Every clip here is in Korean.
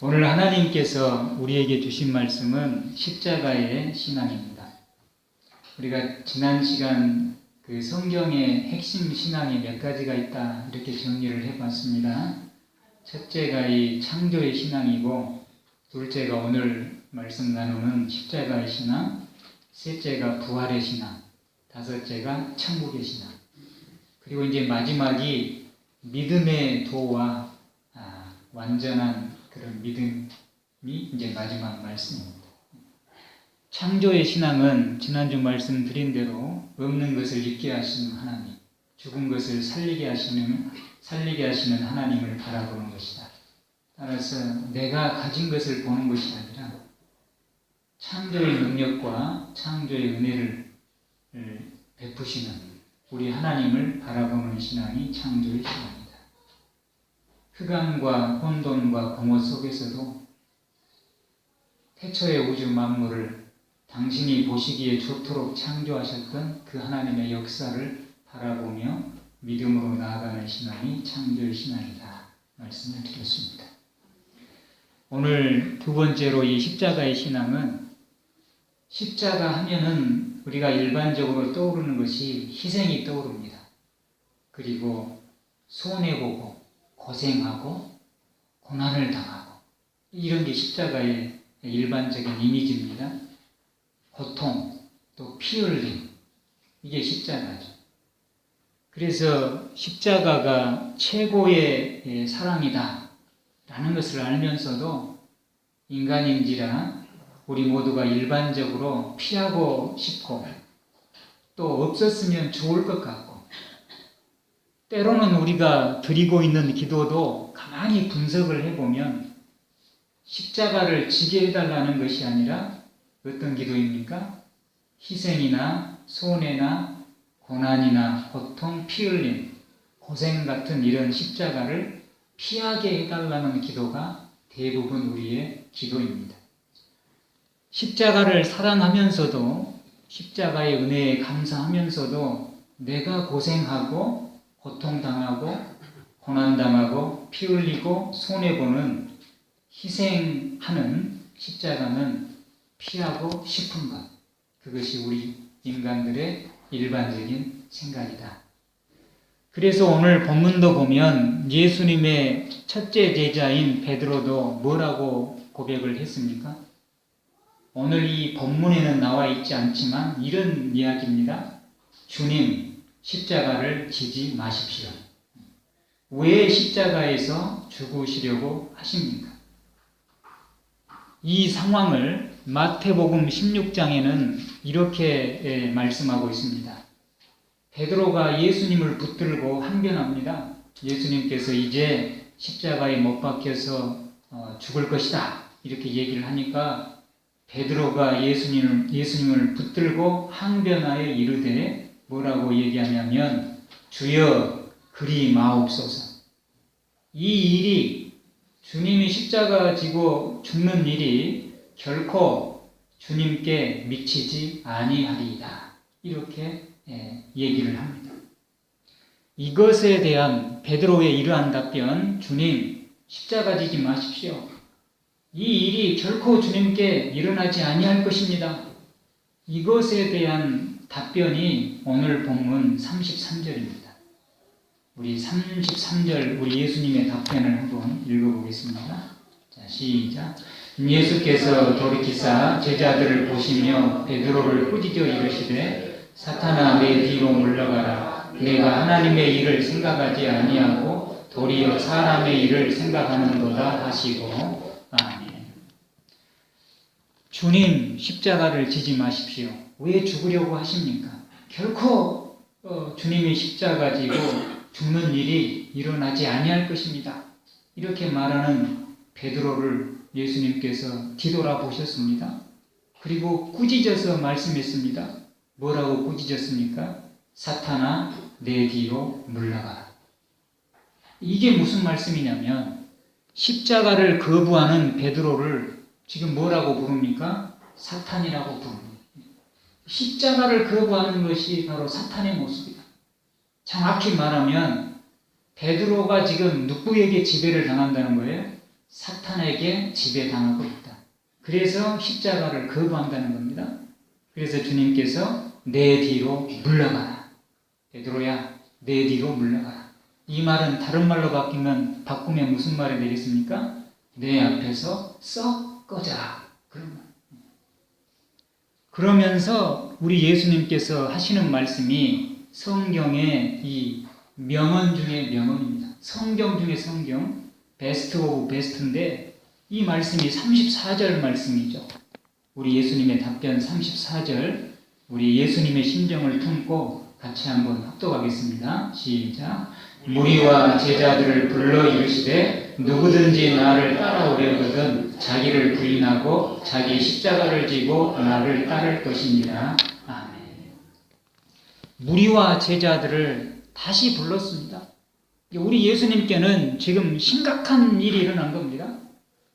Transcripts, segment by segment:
오늘 하나님께서 우리에게 주신 말씀은 십자가의 신앙입니다. 우리가 지난 시간 그 성경의 핵심 신앙이 몇 가지가 있다 이렇게 정리를 해봤습니다. 첫째가 이 창조의 신앙이고, 둘째가 오늘 말씀 나누는 십자가의 신앙, 셋째가 부활의 신앙, 다섯째가 천국의 신앙, 그리고 이제 마지막이 믿음의 도와 완전한 그런 믿음이 이제 마지막 말씀입니다. 창조의 신앙은 지난주 말씀드린 대로 없는 것을 있게 하시는 하나님, 죽은 것을 살리게 하시는 하나님을 바라보는 것이다. 따라서 내가 가진 것을 보는 것이 아니라 창조의 능력과 창조의 은혜를 베푸시는 우리 하나님을 바라보는 신앙이 창조의 신앙입니다. 흑암과 혼돈과 공허 속에서도 태초의 우주 만물을 당신이 보시기에 좋도록 창조하셨던 그 하나님의 역사를 바라보며 믿음으로 나아가는 신앙이 창조의 신앙이다 말씀을 드렸습니다. 오늘 두 번째로 이 십자가의 신앙은, 십자가 하면은 우리가 일반적으로 떠오르는 것이 희생이 떠오릅니다. 그리고 손해보고 고생하고 고난을 당하고 이런 게 십자가의 일반적인 이미지입니다. 고통, 또 피 흘림, 이게 십자가죠. 그래서 십자가가 최고의 사랑이다 라는 것을 알면서도 인간인지라 우리 모두가 일반적으로 피하고 싶고 또 없었으면 좋을 것 같고, 때로는 우리가 드리고 있는 기도도 가만히 분석을 해보면 십자가를 지게 해달라는 것이 아니라 어떤 기도입니까? 희생이나 손해나 고난이나 고통, 피 흘림, 고생 같은 이런 십자가를 피하게 해달라는 기도가 대부분 우리의 기도입니다. 십자가를 사랑하면서도, 십자가의 은혜에 감사하면서도 내가 고생하고 고통당하고 고난당하고 피 흘리고 손해보는 희생하는 십자가는 피하고 싶은 것, 그것이 우리 인간들의 일반적인 생각이다. 그래서 오늘 본문도 보면 예수님의 첫째 제자인 베드로도 뭐라고 고백을 했습니까? 오늘 이 본문에는 나와 있지 않지만 이런 이야기입니다. 주님, 십자가를 지지 마십시오. 왜 십자가에서 죽으시려고 하십니까? 이 상황을 마태복음 16장에는 이렇게 말씀하고 있습니다. 베드로가 예수님을 붙들고 항변합니다. 예수님께서 이제 십자가에 못 박혀서 죽을 것이다 이렇게 얘기를 하니까 베드로가 예수님을 붙들고 항변하여 이르되 뭐라고 얘기하냐면, 주여 그리 마옵소서. 이 일이, 주님이 십자가 지고 죽는 일이 결코 주님께 미치지 아니하리이다 이렇게 얘기를 합니다. 이것에 대한 베드로의 이러한 답변, 주님 십자가 지지 마십시오. 이 일이 결코 주님께 일어나지 아니할 것입니다. 이것에 대한 답변이 오늘 본문 33절입니다. 우리 33절 우리 예수님의 답변을 한번 읽어보겠습니다. 자, 시작. 예수께서 돌이키사 제자들을 보시며 베드로를 꾸짖어 이르시되 사탄아 내 뒤로 물러가라. 내가 하나님의 일을 생각하지 아니하고 도리어 사람의 일을 생각하는도다 하시고. 아멘. 주님 십자가를 지지 마십시오. 왜 죽으려고 하십니까? 결코 주님이 십자가 지고 죽는 일이 일어나지 아니할 것입니다. 이렇게 말하는 베드로를 예수님께서 뒤돌아보셨습니다. 그리고 꾸짖어서 말씀했습니다. 뭐라고 꾸짖었습니까? 사탄아 내 뒤로 물러가라. 이게 무슨 말씀이냐면, 십자가를 거부하는 베드로를 지금 뭐라고 부릅니까? 사탄이라고 부릅니다. 십자가를 거부하는 것이 바로 사탄의 모습이다. 정확히 말하면 베드로가 지금 누구에게 지배를 당한다는 거예요? 사탄에게 지배당하고 있다. 그래서 십자가를 거부한다는 겁니다. 그래서 주님께서 내 뒤로 물러가라. 베드로야, 내 뒤로 물러가라. 이 말은 다른 말로 바꾸면 무슨 말이 되겠습니까? 내 앞에서 썩 꺼져라. 그런 말. 그러면서 우리 예수님께서 하시는 말씀이 성경의 이 명언 중에 명언입니다. 성경 중에 성경, 베스트 오브 베스트인데 이 말씀이 34절 말씀이죠. 우리 예수님의 답변 34절, 우리 예수님의 심정을 품고 같이 한번 합독하겠습니다. 시작. 무리와 제자들을 불러 이르시되 누구든지 나를 따라오려거든 자기를 부인하고 자기 십자가를 지고 나를 따를 것이니라. 아멘. 무리와 제자들을 다시 불렀습니다. 우리 예수님께는 지금 심각한 일이 일어난 겁니다.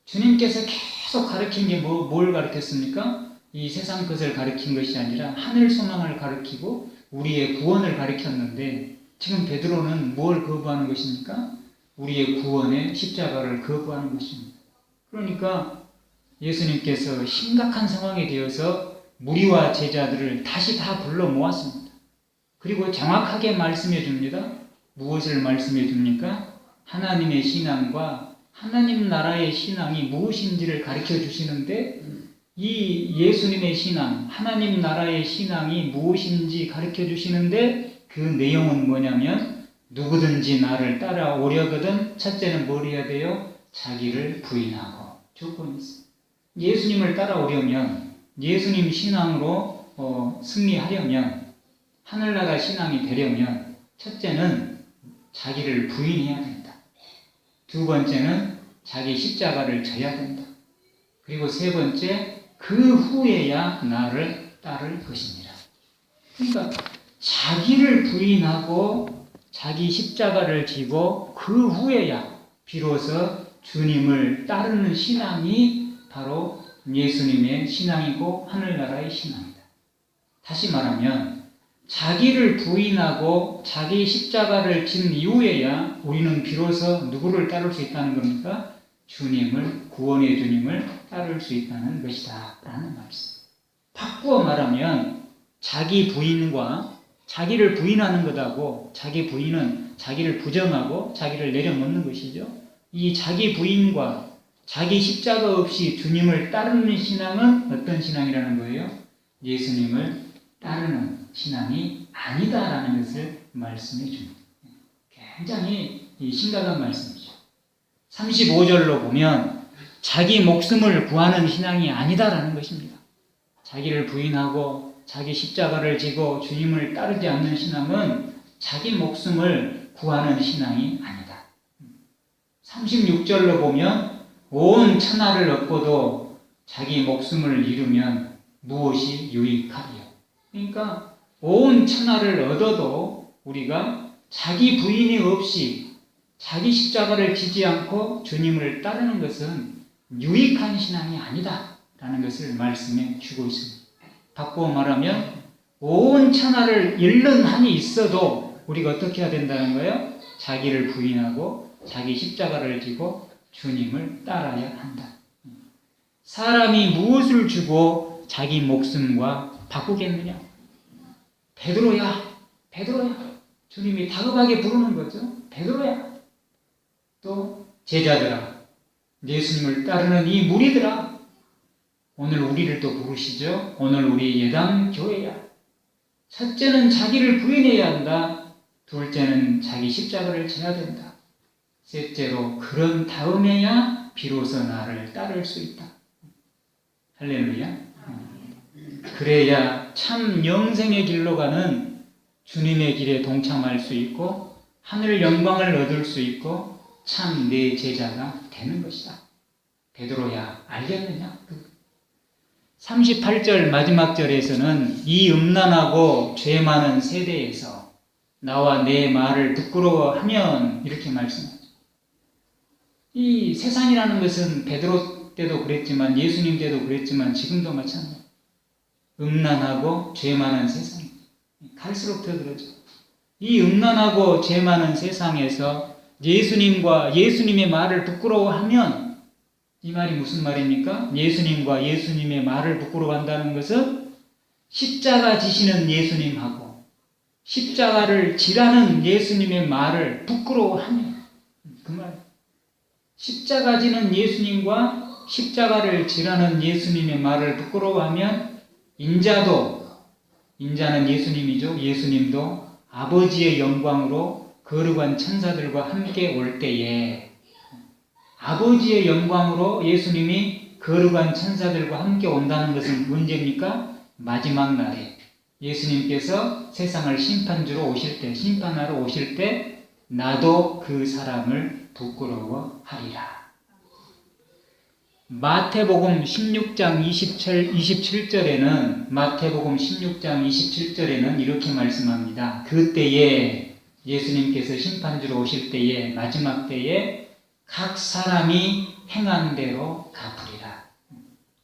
주님께서 계속 가르친 게 뭘 가르쳤습니까? 이 세상 것을 가르친 것이 아니라 하늘 소망을 가르치고 우리의 구원을 가르쳤는데 지금 베드로는 뭘 거부하는 것입니까? 우리의 구원의 십자가를 거부하는 것입니다. 그러니까 예수님께서 심각한 상황에 되어서 무리와 제자들을 다시 다 불러 모았습니다. 그리고 정확하게 말씀해 줍니다. 무엇을 말씀해 줍니까? 하나님의 신앙과 하나님 나라의 신앙이 무엇인지를 가르쳐 주시는데 이 예수님의 신앙, 하나님 나라의 신앙이 무엇인지 가르쳐 주시는데 그 내용은 뭐냐면 누구든지 나를 따라오려거든 첫째는 뭘 해야 돼요? 자기를 부인하고. 조건이 있어요. 예수님을 따라오려면 예수님 신앙으로 승리하려면 하늘나라 신앙이 되려면 첫째는 자기를 부인해야 된다. 두 번째는 자기 십자가를 져야 된다. 그리고 세 번째, 그 후에야 나를 따를 것이니라. 그러니까 자기를 부인하고 자기 십자가를 지고 그 후에야 비로소 주님을 따르는 신앙이 바로 예수님의 신앙이고 하늘나라의 신앙이다. 다시 말하면 자기를 부인하고 자기 십자가를 진 이후에야 우리는 비로소 누구를 따를 수 있다는 겁니까? 주님을, 구원의 주님을 따를 수 있다는 것이다 라는 말씀. 바꾸어 말하면 자기 부인과 자기를 부인하는 것하고 자기 부인은 자기를 부정하고 자기를 내려놓는 것이죠. 이 자기 부인과 자기 십자가 없이 주님을 따르는 신앙은 어떤 신앙이라는 거예요? 예수님을 따르는 신앙이 아니다라는 것을 말씀해 줍니다. 굉장히 심각한 말씀이죠. 35절로 보면 자기 목숨을 구하는 신앙이 아니다라는 것입니다. 자기를 부인하고 자기 십자가를 지고 주님을 따르지 않는 신앙은 자기 목숨을 구하는 신앙이 아니다. 36절로 보면 온 천하를 얻고도 자기 목숨을 잃으면 무엇이 유익하리요? 그러니까 온 천하를 얻어도 우리가 자기 부인이 없이 자기 십자가를 지지 않고 주님을 따르는 것은 유익한 신앙이 아니다 라는 것을 말씀해 주고 있습니다. 바꾸어 말하면 온 천하를 잃는 한이 있어도 우리가 어떻게 해야 된다는 거예요? 자기를 부인하고 자기 십자가를 지고 주님을 따라야 한다. 사람이 무엇을 주고 자기 목숨과 바꾸겠느냐? 베드로야, 베드로야. 주님이 다급하게 부르는 거죠. 베드로야. 또 제자들아, 예수님을 따르는 이 무리들아, 오늘 우리를 또 부르시죠. 오늘 우리 예당 교회야. 첫째는 자기를 부인해야 한다. 둘째는 자기 십자가를 져야 된다. 셋째로 그런 다음에야 비로소 나를 따를 수 있다. 할렐루야. 그래야 참 영생의 길로 가는 주님의 길에 동참할 수 있고 하늘 영광을 얻을 수 있고 참 내 제자가 되는 것이다. 베드로야, 알겠느냐? 38절 마지막 절에서는 이 음란하고 죄 많은 세대에서 나와 내 말을 부끄러워하면 이렇게 말씀하죠. 이 세상이라는 것은 베드로 때도 그랬지만 예수님 때도 그랬지만 지금도 마찬가지예요. 음란하고 죄 많은 세상. 갈수록 더 그러죠. 이 음란하고 죄 많은 세상에서 예수님과 예수님의 말을 부끄러워하면 이 말이 무슨 말입니까? 예수님과 예수님의 말을 부끄러워한다는 것은 십자가 지시는 예수님하고 십자가를 지라는 예수님의 말을 부끄러워하며, 그 말. 십자가 지는 예수님과 십자가를 지라는 예수님의 말을 부끄러워하면 인자는 예수님이죠. 예수님도 아버지의 영광으로 거룩한 천사들과 함께 올 때에, 아버지의 영광으로 예수님이 거룩한 천사들과 함께 온다는 것은 언제입니까? 마지막 날에 예수님께서 세상을 심판하러 오실 때 나도 그 사람을 부끄러워하리라. 마태복음 16장 27절에는 이렇게 말씀합니다. 그때에 예수님께서 심판주로 오실 때에, 마지막 때에 각 사람이 행한 대로 갚으리라.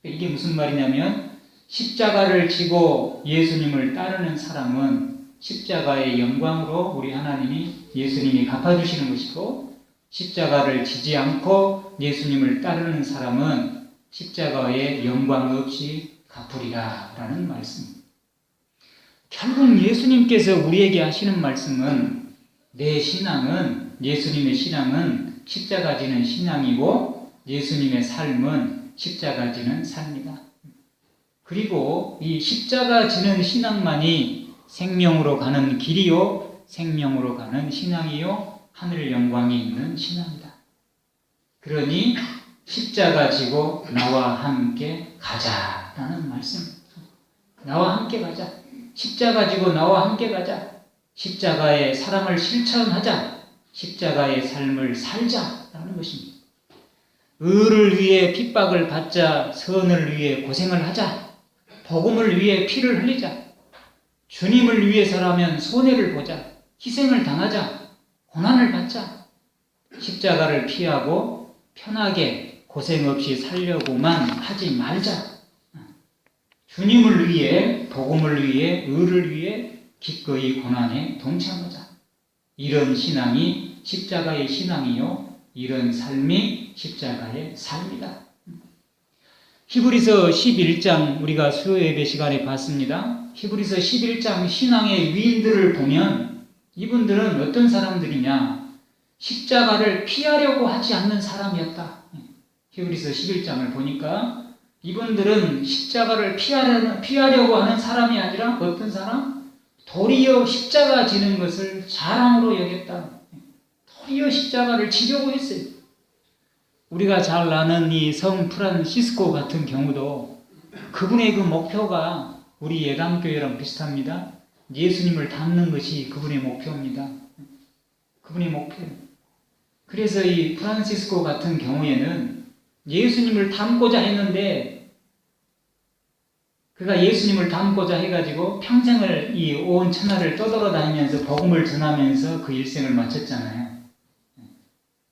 이게 무슨 말이냐면 십자가를 지고 예수님을 따르는 사람은 십자가의 영광으로 우리 하나님이 예수님이 갚아주시는 것이고, 십자가를 지지 않고 예수님을 따르는 사람은 십자가의 영광 없이 갚으리라 라는 말씀. 결국 예수님께서 우리에게 하시는 말씀은 예수님의 신앙은 십자가 지는 신앙이고 예수님의 삶은 십자가 지는 삶이다. 그리고 이 십자가 지는 신앙만이 생명으로 가는 길이요, 생명으로 가는 신앙이요, 하늘 영광이 있는 신앙이다. 그러니 십자가 지고 나와 함께 가자라는 말씀. 나와 함께 가자. 십자가 지고 나와 함께 가자. 십자가의 사랑을 실천하자. 십자가의 삶을 살자라는 것입니다. 의를 위해 핍박을 받자. 선을 위해 고생을 하자. 복음을 위해 피를 흘리자. 주님을 위해서라면 손해를 보자. 희생을 당하자. 고난을 받자. 십자가를 피하고 편하게 고생 없이 살려고만 하지 말자. 주님을 위해, 복음을 위해, 의를 위해 기꺼이 고난에 동참하자. 이런 신앙이 십자가의 신앙이요, 이런 삶이 십자가의 삶이다. 히브리서 11장 우리가 수요 예배 시간에 봤습니다. 히브리서 11장 신앙의 위인들을 보면 이분들은 어떤 사람들이냐? 십자가를 피하려고 하지 않는 사람이었다. 히브리서 11장을 보니까 이분들은 십자가를 피하려고 하는 사람이 아니라 어떤 사람? 도리어 십자가 지는 것을 자랑으로 여겼다. 도리어 십자가를 지려고 했어요. 우리가 잘 아는 이 성 프란시스코 같은 경우도 그분의 그 목표가 우리 예당교회랑 비슷합니다. 예수님을 닮는 것이 그분의 목표입니다. 그분의 목표예요. 그래서 이 프란시스코 같은 경우에는 예수님을 닮고자 했는데, 그가 예수님을 닮고자 해가지고 평생을 이 온 천하를 떠돌아다니면서 복음을 전하면서 그 일생을 마쳤잖아요.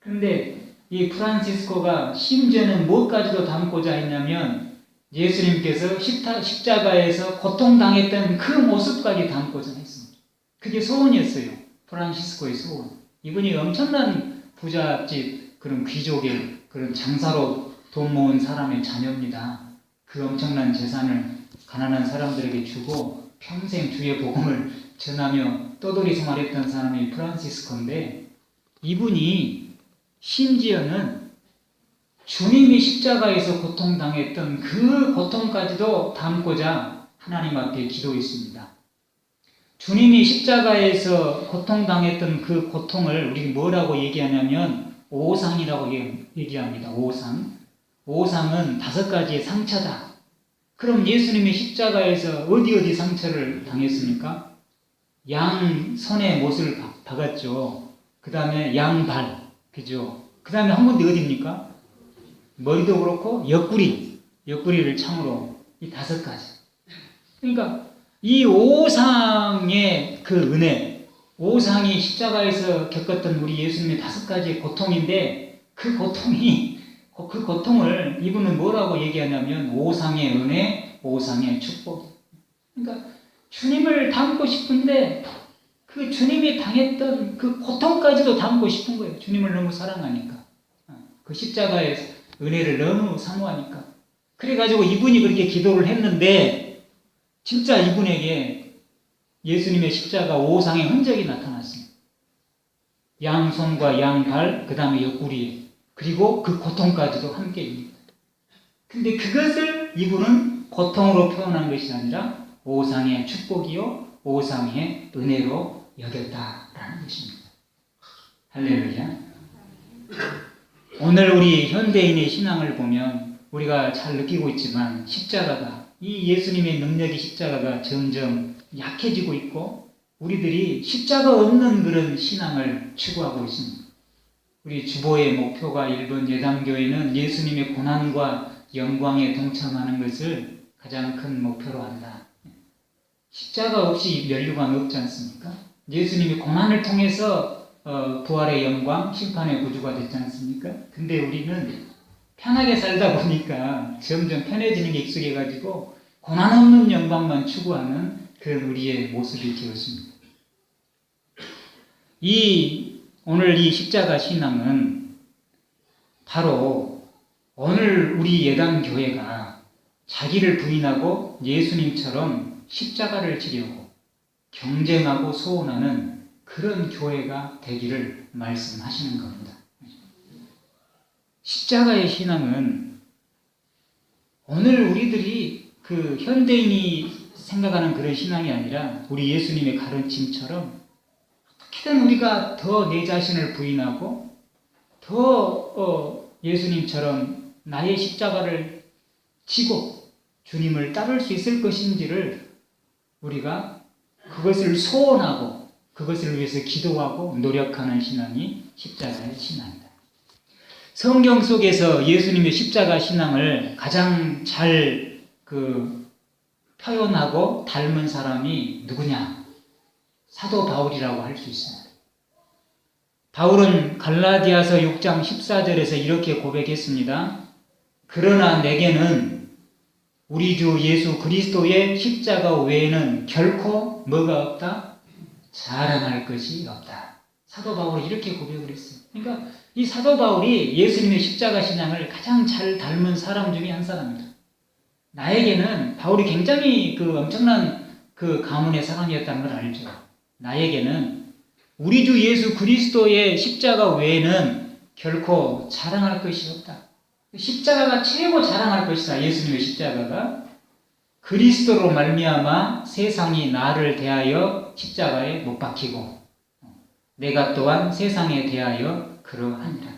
그런데 이 프란시스코가 심지어는 무엇까지도 닮고자 했냐면 예수님께서 십자가에서 고통당했던 그 모습까지 닮고자 했습니다. 그게 소원이었어요. 프란시스코의 소원. 이분이 엄청난 부잣집 그런 귀족의 그런 장사로 돈 모은 사람의 자녀입니다. 그 엄청난 재산을 가난한 사람들에게 주고 평생 주의 복음을 전하며 떠돌이 생활했던 사람이 프란시스코인데, 이분이 심지어는 주님이 십자가에서 고통당했던 그 고통까지도 담고자 하나님 앞에 기도했습니다. 주님이 십자가에서 고통당했던 그 고통을 우리 뭐라고 얘기하냐면 오상이라고 얘기합니다. 오상은 5가지의 상처다. 그럼 예수님이 십자가에서 어디 상처를 당했습니까? 양 손에 못을 박았죠. 그 다음에 양발, 그죠? 그 다음에 한 군데 어디입니까? 머리도 그렇고 옆구리를 창으로, 이 5가지. 그러니까 이 오상의 그 은혜, 오상이 십자가에서 겪었던 우리 예수님의 5가지의 고통인데, 그 고통을 이분은 뭐라고 얘기하냐면 오상의 은혜, 오상의 축복. 그러니까 주님을 닮고 싶은데 그 주님이 당했던 그 고통까지도 담고 싶은 거예요. 주님을 너무 사랑하니까. 그 십자가에 은혜를 너무 사모하니까. 그래가지고 이분이 그렇게 기도를 했는데 진짜 이분에게 예수님의 십자가 5상의 흔적이 나타났습니다. 양손과 양발, 그 다음에 옆구리에, 그리고 그 고통까지도 함께입니다. 근데 그것을 이분은 고통으로 표현한 것이 아니라 5상의 축복이요 5상의 은혜로 여겼다라는 것입니다. 할렐루야. 오늘 우리 현대인의 신앙을 보면 우리가 잘 느끼고 있지만 십자가가, 이 예수님의 능력의 십자가가 점점 약해지고 있고 우리들이 십자가 없는 그런 신앙을 추구하고 있습니다. 우리 주보의 목표가 일본 예담교회는 예수님의 고난과 영광에 동참하는 것을 가장 큰 목표로 한다. 십자가 없이 면류관 없지 않습니까? 예수님이 고난을 통해서 부활의 영광, 심판의 구주가 됐지 않습니까? 근데 우리는 편하게 살다 보니까 점점 편해지는 게 익숙해가지고 고난 없는 영광만 추구하는 그런 우리의 모습이 되었습니다. 오늘 이 십자가 신앙은 바로 오늘 우리 예담교회가 자기를 부인하고 예수님처럼 십자가를 지려고 경쟁하고 소원하는 그런 교회가 되기를 말씀하시는 겁니다. 십자가의 신앙은 오늘 우리들이 그 현대인이 생각하는 그런 신앙이 아니라 우리 예수님의 가르침처럼 어떻게든 우리가 더 내 자신을 부인하고 더 예수님처럼 나의 십자가를 지고 주님을 따를 수 있을 것인지를 우리가 그것을 소원하고 그것을 위해서 기도하고 노력하는 신앙이 십자가의 신앙이다. 성경 속에서 예수님의 십자가 신앙을 가장 잘 표현하고 닮은 사람이 누구냐? 사도 바울이라고 할 수 있습니다. 바울은 갈라디아서 6장 14절에서 이렇게 고백했습니다. 그러나 내게는 우리 주 예수 그리스도의 십자가 외에는 결코 뭐가 없다? 자랑할 것이 없다. 사도 바울이 이렇게 고백을 했어요. 그러니까 이 사도 바울이 예수님의 십자가 신앙을 가장 잘 닮은 사람 중에 한 사람입니다. 나에게는 바울이 굉장히 엄청난 가문의 사람이었다는 걸 알죠. 나에게는 우리 주 예수 그리스도의 십자가 외에는 결코 자랑할 것이 없다. 십자가가 최고 자랑할 것이다. 예수님의 십자가가 그리스도로 말미암아 세상이 나를 대하여 십자가에 못 박히고 내가 또한 세상에 대하여 그러하니라.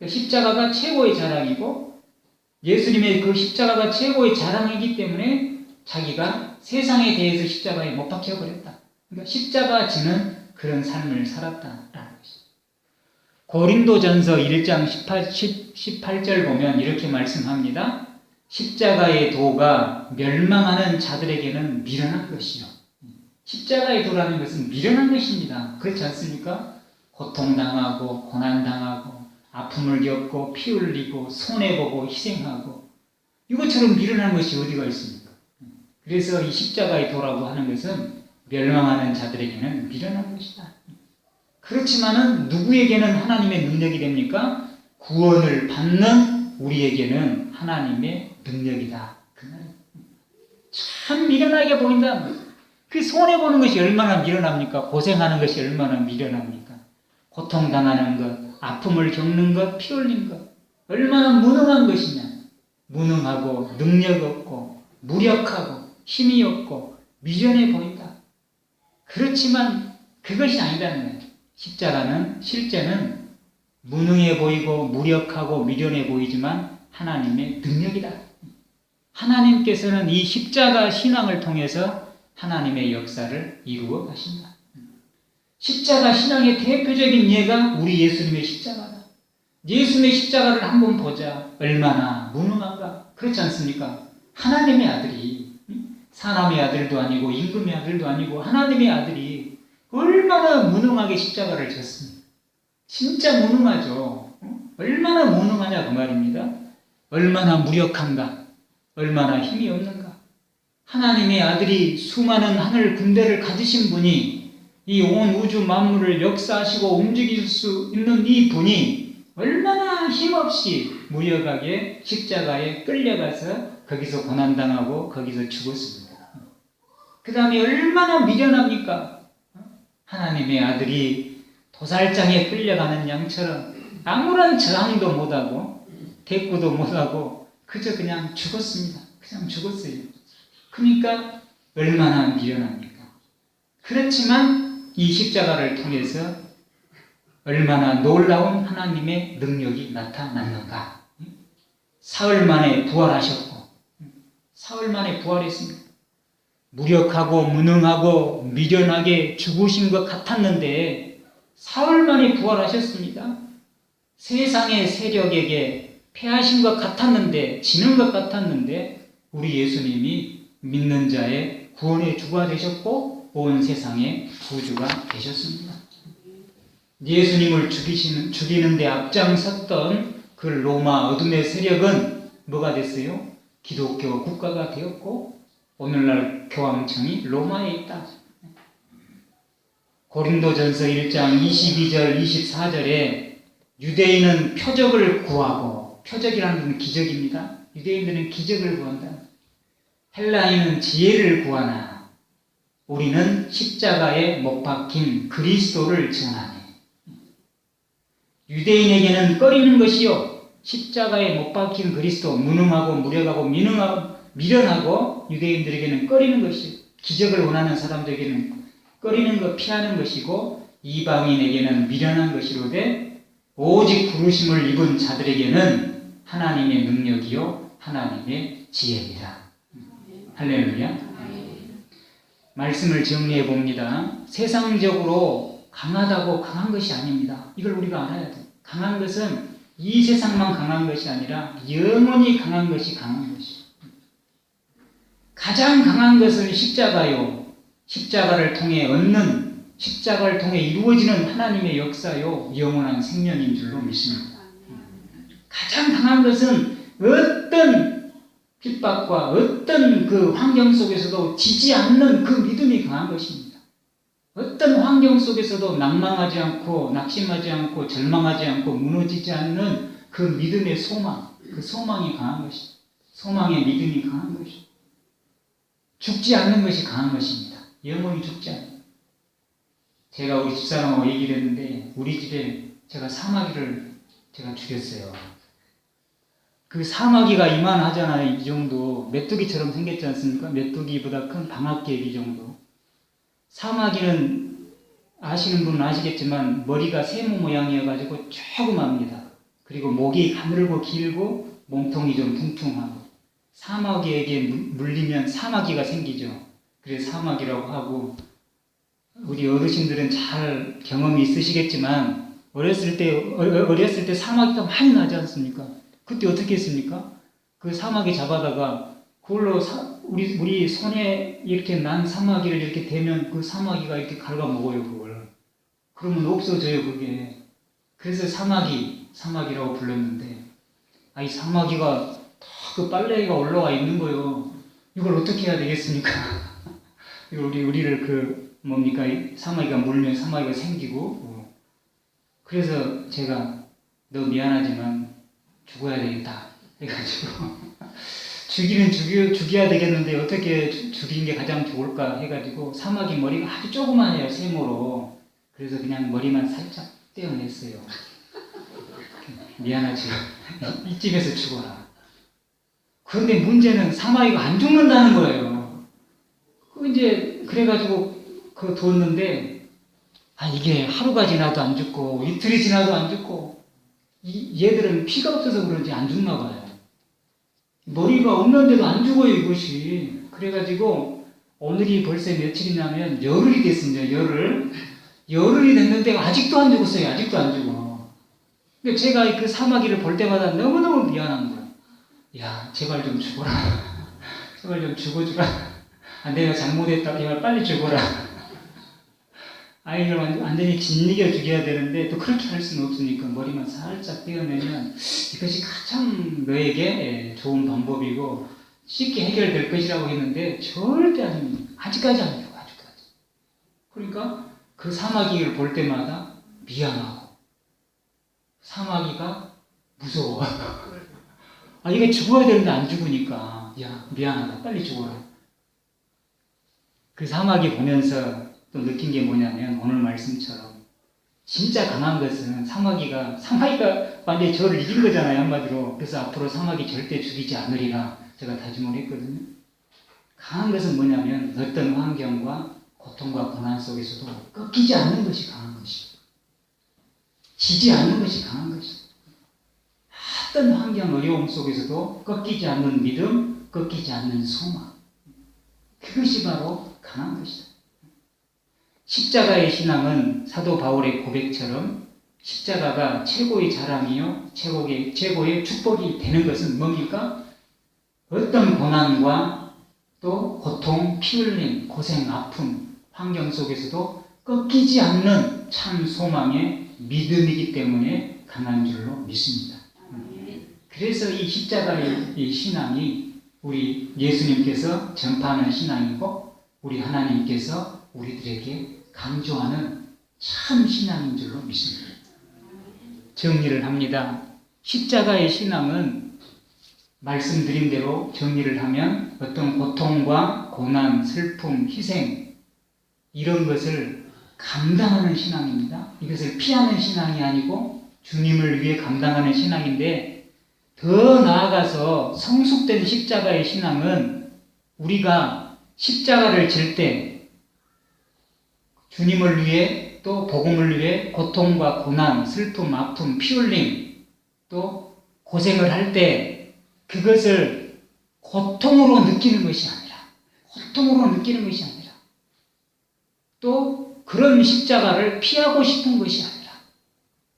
십자가가 최고의 자랑이고 예수님의 그 십자가가 최고의 자랑이기 때문에 자기가 세상에 대해서 십자가에 못 박혀버렸다. 그러니까 십자가 지는 그런 삶을 살았다라는 것이죠. 고린도전서 1장 18절 보면 이렇게 말씀합니다. 십자가의 도가 멸망하는 자들에게는 미련한 것이요. 십자가의 도라는 것은 미련한 것입니다. 그렇지 않습니까? 고통당하고 고난당하고 아픔을 겪고 피 흘리고 손해보고 희생하고 이것처럼 미련한 것이 어디가 있습니까? 그래서 이 십자가의 도라고 하는 것은 멸망하는 자들에게는 미련한 것이다. 그렇지만은 누구에게는 하나님의 능력이 됩니까? 구원을 받는 우리에게는 하나님의 능력이다. 그 말이에요. 참 미련하게 보인다. 그 손해보는 것이 얼마나 미련합니까? 고생하는 것이 얼마나 미련합니까? 고통당하는 것, 아픔을 겪는 것, 피 흘린 것 얼마나 무능한 것이냐. 무능하고 능력 없고 무력하고 힘이 없고 미련해 보인다. 그렇지만 그것이 아니라는 거예요. 십자가는 실제는 무능해 보이고 무력하고 미련해 보이지만 하나님의 능력이다. 하나님께서는 이 십자가 신앙을 통해서 하나님의 역사를 이루어 가신다. 십자가 신앙의 대표적인 예가 우리 예수님의 십자가다. 예수님의 십자가를 한번 보자. 얼마나 무능한가. 그렇지 않습니까? 하나님의 아들이 사람의 아들도 아니고 임금의 아들도 아니고 하나님의 아들이 얼마나 무능하게 십자가를 졌습니까? 진짜 무능하죠. 얼마나 무능하냐 그 말입니다. 얼마나 무력한가. 얼마나 힘이 없는가. 하나님의 아들이 수많은 하늘 군대를 가지신 분이 이 온 우주 만물을 역사하시고 움직일 수 있는 이 분이 얼마나 힘없이 무력하게 십자가에 끌려가서 거기서 고난당하고 거기서 죽었습니다. 그 다음에 얼마나 미련합니까? 하나님의 아들이 도살장에 끌려가는 양처럼 아무런 저항도 못하고 대꾸도 못하고 그저 그냥 죽었습니다. 그냥 죽었어요. 그러니까 얼마나 미련합니까? 그렇지만 이 십자가를 통해서 얼마나 놀라운 하나님의 능력이 나타났는가. 사흘 만에 부활하셨고 사흘 만에 부활했습니다. 무력하고 무능하고 미련하게 죽으신 것 같았는데 사흘 만에 부활하셨습니다. 세상의 세력에게 패하신 것 같았는데 지는 것 같았는데 우리 예수님이 믿는 자의 구원의 주가 되셨고 온 세상의 구주가 되셨습니다. 예수님을 죽이는 데 앞장섰던 그 로마 어둠의 세력은 뭐가 됐어요? 기독교 국가가 되었고 오늘날 교황청이 로마에 있다. 고린도전서 1장 22절 24절에 유대인은 표적을 구하고, 표적이라는 것은 기적입니다. 유대인들은 기적을 구한다. 헬라인은 지혜를 구하나 우리는 십자가에 못 박힌 그리스도를 전하네. 유대인에게는 꺼리는 것이요 십자가에 못 박힌 그리스도, 무능하고 무력하고 미련하고 유대인들에게는 꺼리는 것이요 기적을 원하는 사람들에게는 꺼리는 것, 피하는 것이고 이방인에게는 미련한 것이로되 오직 부르심을 입은 자들에게는 하나님의 능력이요 하나님의 지혜입니다. 할렐루야. 말씀을 정리해 봅니다. 세상적으로 강하다고 강한 것이 아닙니다. 이걸 우리가 알아야 돼요. 강한 것은 이 세상만 강한 것이 아니라 영원히 강한 것이 강한 것이에요. 가장 강한 것은 십자가요. 십자가를 통해 얻는, 십자가를 통해 이루어지는 하나님의 역사요. 영원한 생명인 줄로 믿습니다. 가장 강한 것은 어떤 핍박과 어떤 그 환경 속에서도 지지 않는 그 믿음이 강한 것입니다. 어떤 환경 속에서도 낭망하지 않고 낙심하지 않고 절망하지 않고 무너지지 않는 그 믿음의 소망, 그 소망이 강한 것입니다. 소망의 믿음이 강한 것입니다. 죽지 않는 것이 강한 것입니다. 영원히 죽지 않는. 제가 우리 집사람하고 얘기를 했는데 우리 집에 제가 사마귀를 제가 죽였어요. 그 사마귀가 이만하잖아요. 이 정도. 메뚜기처럼 생겼지 않습니까? 메뚜기보다 큰 방앗개비 정도. 사마귀는 아시는 분은 아시겠지만 머리가 세모 모양이어가지고 조그맣니다. 그리고 목이 가늘고 길고 몸통이 좀 퉁퉁하고 사마귀에게 물리면 사마귀가 생기죠. 그래서 사마귀라고 하고 우리 어르신들은 잘 경험이 있으시겠지만 어렸을 때 사마귀가 많이 나지 않습니까? 그때 어떻게 했습니까? 그 사마귀 잡아다가 그걸로 우리 손에 이렇게 난 사마귀를 이렇게 대면 그 사마귀가 이렇게 갉아먹어요, 그걸. 그러면 없어져요, 그게. 그래서 사마귀라고 불렀는데, 이 사마귀가 다 그 빨래가 올라와 있는 거예요. 이걸 어떻게 해야 되겠습니까? 이걸 우리를 사마귀가 물면 사마귀가 생기고, 그래서 제가 너 미안하지만 죽어야 되겠다. 해가지고, 죽여야 되겠는데 어떻게 죽이는 게 가장 좋을까 해가지고 사마귀 머리가 아주 조그만해요, 세모로. 그래서 그냥 머리만 살짝 떼어냈어요. 미안하지. 이쯤에서 죽어라. 그런데 문제는 사마귀가 안 죽는다는 거예요. 그래가지고 그거 뒀는데 이게 하루가 지나도 안 죽고 이틀이 지나도 안 죽고 얘들은 피가 없어서 그런지 안 죽나 봐요. 머리가 없는데도 안 죽어요, 이것이. 그래가지고 오늘이 벌써 며칠이냐면 열흘이 됐습니다. 열흘이 됐는데 아직도 안 죽었어요. 아직도 안 죽어. 근데 제가 그 사마귀를 볼 때마다 너무너무 미안한 거예요. 야, 제발 좀 죽어라. 제발 좀 죽어주라. 내가 잘못했다. 제발 빨리 죽어라. 이걸 완전히 짓이겨 죽여야 되는데 또 그렇게 할 수는 없으니까 머리만 살짝 떼어내면 이것이 가장 너에게 좋은 방법이고 쉽게 해결될 것이라고 했는데 절대 아닙니다. 아직까지 안 죽어. 아직까지. 그러니까 그 사마귀를 볼 때마다 미안하고 사마귀가 무서워. 이게 죽어야 되는데 안 죽으니까 야 미안하다 빨리 죽어라. 그 사마귀 보면서 또 느낀 게 뭐냐면 오늘 말씀처럼 진짜 강한 것은 사마귀가 완전히 저를 이긴 거잖아요 한마디로. 그래서 앞으로 사마귀 절대 죽이지 않으리라 제가 다짐을 했거든요. 강한 것은 뭐냐면 어떤 환경과 고통과 고난 속에서도 꺾이지 않는 것이 강한 것이고 지지 않는 것이 강한 것이고 어떤 환경 어려움 속에서도 꺾이지 않는 믿음, 꺾이지 않는 소망, 그것이 바로 강한 것이다. 십자가의 신앙은 사도 바울의 고백처럼 십자가가 최고의 자랑이요 최고의 축복이 되는 것은 뭡니까? 어떤 고난과 또 고통, 피 흘림, 고생, 아픔, 환경 속에서도 꺾이지 않는 참 소망의 믿음이기 때문에 강한 줄로 믿습니다. 그래서 이 십자가의 이 신앙이 우리 예수님께서 전파하는 신앙이고 우리 하나님께서 우리들에게 강조하는 참 신앙인 줄로 믿습니다. 정리를 합니다. 십자가의 신앙은 말씀드린 대로 정리를 하면 어떤 고통과 고난, 슬픔, 희생 이런 것을 감당하는 신앙입니다. 이것을 피하는 신앙이 아니고 주님을 위해 감당하는 신앙인데 더 나아가서 성숙된 십자가의 신앙은 우리가 십자가를 질 때 주님을 위해 또 복음을 위해 고통과 고난, 슬픔, 아픔, 피 흘림 또 고생을 할 때 그것을 고통으로 느끼는 것이 아니라 또 그런 십자가를 피하고 싶은 것이 아니라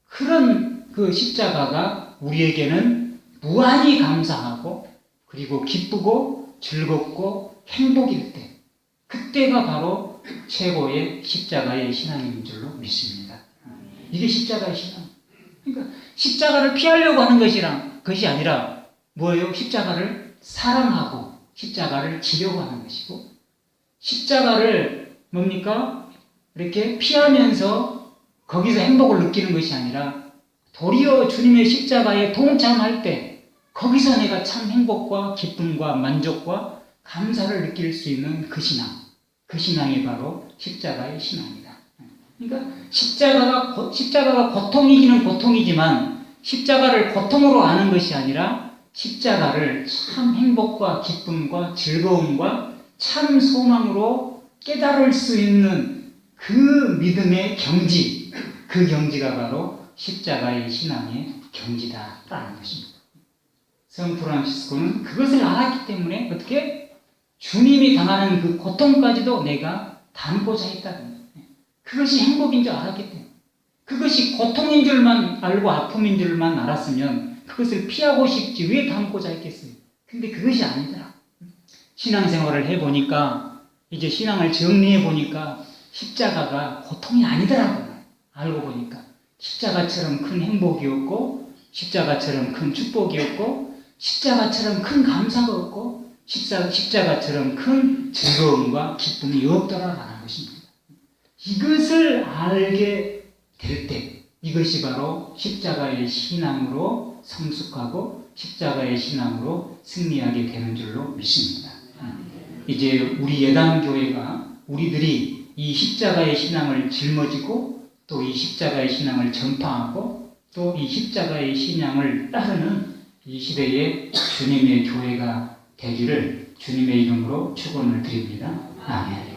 그런 그 십자가가 우리에게는 무한히 감사하고 그리고 기쁘고 즐겁고 행복일 때 그때가 바로 최고의 십자가의 신앙인 줄로 믿습니다. 이게 십자가의 신앙. 그러니까 십자가를 피하려고 하는 것이 아니라 뭐예요? 십자가를 사랑하고 십자가를 지려고 하는 것이고 십자가를 뭡니까? 이렇게 피하면서 거기서 행복을 느끼는 것이 아니라 도리어 주님의 십자가에 동참할 때 거기서 내가 참 행복과 기쁨과 만족과 감사를 느낄 수 있는 그 신앙이 바로 십자가의 신앙이다. 그러니까 십자가가 고통이기는 고통이지만 십자가를 고통으로 아는 것이 아니라 십자가를 참 행복과 기쁨과 즐거움과 참 소망으로 깨달을 수 있는 그 믿음의 경지, 그 경지가 바로 십자가의 신앙의 경지다라는 것입니다. 성 프란시스코는 그것을 알았기 때문에 어떻게 주님이 당하는 그 고통까지도 내가 담고자 했다는 거예요. 그것이 행복인 줄 알았기 때문에 그것이 고통인 줄만 알고 아픔인 줄만 알았으면 그것을 피하고 싶지 왜 담고자 했겠어요. 근데 그것이 아니더라. 신앙생활을 해보니까 이제 신앙을 정리해보니까 십자가가 고통이 아니더라고요. 알고 보니까 십자가처럼 큰 행복이었고 십자가처럼 큰 축복이었고 십자가처럼 큰 감사가 없고 십자가처럼 큰 즐거움과 기쁨이 없더라라는 것입니다. 이것을 알게 될 때 이것이 바로 십자가의 신앙으로 성숙하고 십자가의 신앙으로 승리하게 되는 줄로 믿습니다. 이제 우리 예당교회가 우리들이 이 십자가의 신앙을 짊어지고 또 이 십자가의 신앙을 전파하고 또 이 십자가의 신앙을 따르는 이 시대의 주님의 교회가 되기를 주님의 이름으로 축원을 드립니다. 아멘.